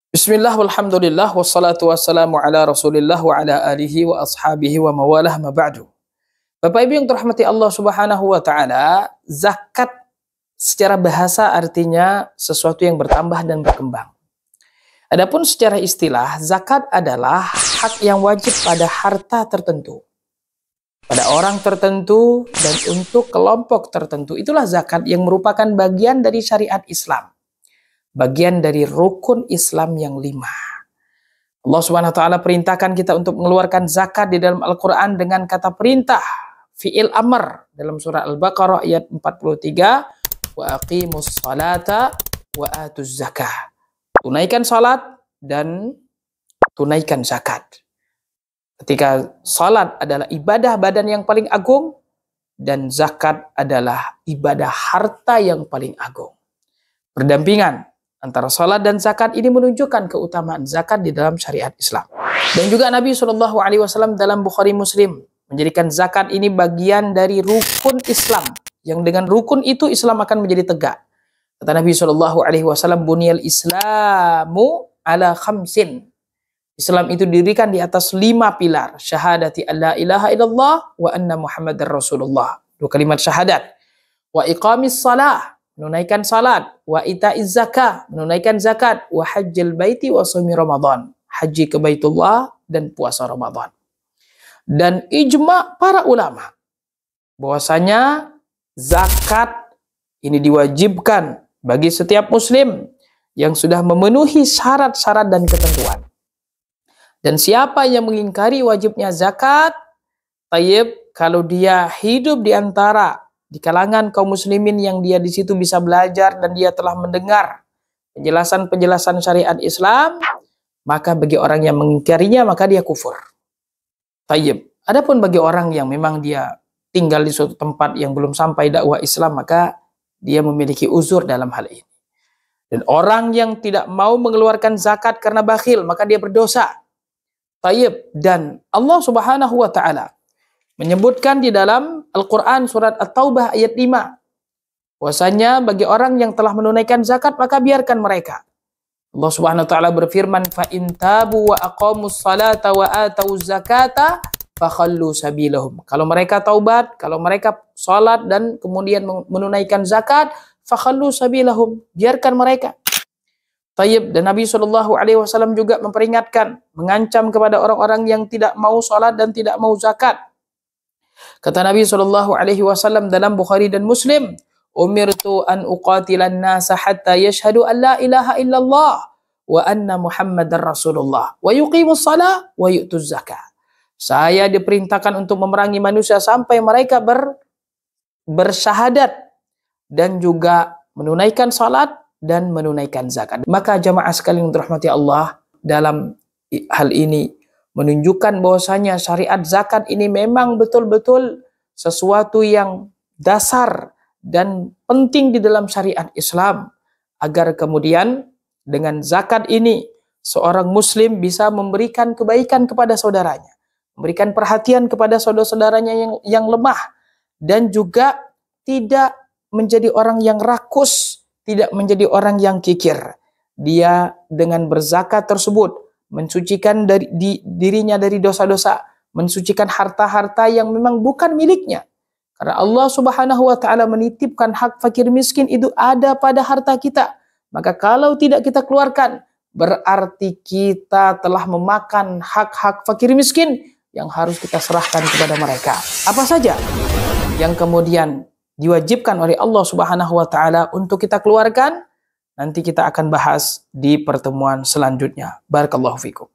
Bismillah, walhamdulillah, wassalatu wassalamu ala rasulillah wa ala alihi wa ashabihi wa mawalah ma ba'du. Bapak Ibu yang terahmati Allah subhanahu wa ta'ala, zakat secara bahasa artinya sesuatu yang bertambah dan berkembang. Adapun secara istilah, zakat adalah hak yang wajib pada harta tertentu, pada orang tertentu, dan untuk kelompok tertentu. Itulah zakat yang merupakan bagian dari syariat Islam, bagian dari rukun Islam yang 5. Allah Subhanahu wa taala perintahkan kita untuk mengeluarkan zakat di dalam Al-Qur'an dengan kata perintah, fi'il amr, dalam surah Al-Baqarah ayat 43, wa aqimus salata wa atuz zakah. Tunaikan salat dan tunaikan zakat. Ketika salat adalah ibadah badan yang paling agung dan zakat adalah ibadah harta yang paling agung. Berdampingan antara salat dan zakat ini menunjukkan keutamaan zakat di dalam syariat Islam. Dan juga Nabi SAW dalam Bukhari Muslim menjadikan zakat ini bagian dari rukun Islam, yang dengan rukun itu Islam akan menjadi tegak. Kata Nabi SAW, bunyal Islamu ala khamsin. Islam itu didirikan di atas 5 pilar. Syahadati an la ilaha illallah wa anna Muhammadar Rasulullah. 2 kalimat syahadat. Wa iqamis salah, menunaikan salat. Wa ita'iz zakah, menunaikan zakat. Wa hajjil baiti wa shaumi Ramadan, haji ke Baitullah dan puasa Ramadan. Dan ijma para ulama bahwasanya zakat ini diwajibkan bagi setiap muslim yang sudah memenuhi syarat-syarat dan ketentuan. Dan siapa yang mengingkari wajibnya zakat, kalau dia hidup di kalangan kaum muslimin yang dia di situ bisa belajar dan dia telah mendengar penjelasan-penjelasan syariat Islam, maka bagi orang yang mengingkarinya maka dia kufur. Adapun bagi orang yang memang dia tinggal di suatu tempat yang belum sampai dakwah Islam, maka dia memiliki uzur dalam hal ini. Dan orang yang tidak mau mengeluarkan zakat karena bakhil, maka dia berdosa. Dan Allah Subhanahu wa taala menyebutkan di dalam Al-Qur'an surat At-Taubah ayat 5, bahwasanya bagi orang yang telah menunaikan zakat maka biarkan mereka. Allah Subhanahu wa taala berfirman, fa in tabu wa aqamus salata wa atuz zakata fakhallu sabilahum. Kalau mereka taubat, kalau mereka salat dan kemudian menunaikan zakat, fakhallu sabilahum, biarkan mereka. Dan Nabi SAW juga memperingatkan, mengancam kepada orang-orang yang tidak mau salat dan tidak mau zakat. Kata Nabi SAW dalam Bukhari dan Muslim, umirtu an uqatilan nasa hatta yashhadu an la ilaha illallah wa anna Muhammadar Rasulullah wa yuqimus salah wa yu'tuz zakah. Saya diperintahkan untuk memerangi manusia sampai mereka bersyahadat dan juga menunaikan salat dan menunaikan zakat. Maka jamaah sekalian yang dirahmati Allah, dalam hal ini menunjukkan bahwasanya syariat zakat ini memang betul-betul sesuatu yang dasar dan penting di dalam syariat Islam, agar kemudian dengan zakat ini seorang muslim bisa memberikan kebaikan kepada saudaranya, memberikan perhatian kepada saudara-saudaranya yang lemah, dan juga tidak menjadi orang yang rakus, tidak menjadi orang yang kikir. Dia dengan berzakat tersebut mensucikan dirinya dari dosa-dosa, mensucikan harta-harta yang memang bukan miliknya. Karena Allah Subhanahu wa taala menitipkan hak fakir miskin itu ada pada harta kita. Maka kalau tidak kita keluarkan, berarti kita telah memakan hak-hak fakir miskin yang harus kita serahkan kepada mereka. Apa saja yang kemudian diwajibkan oleh Allah Subhanahu wa taala untuk kita keluarkan, nanti kita akan bahas di pertemuan selanjutnya. Barakallahu fikum.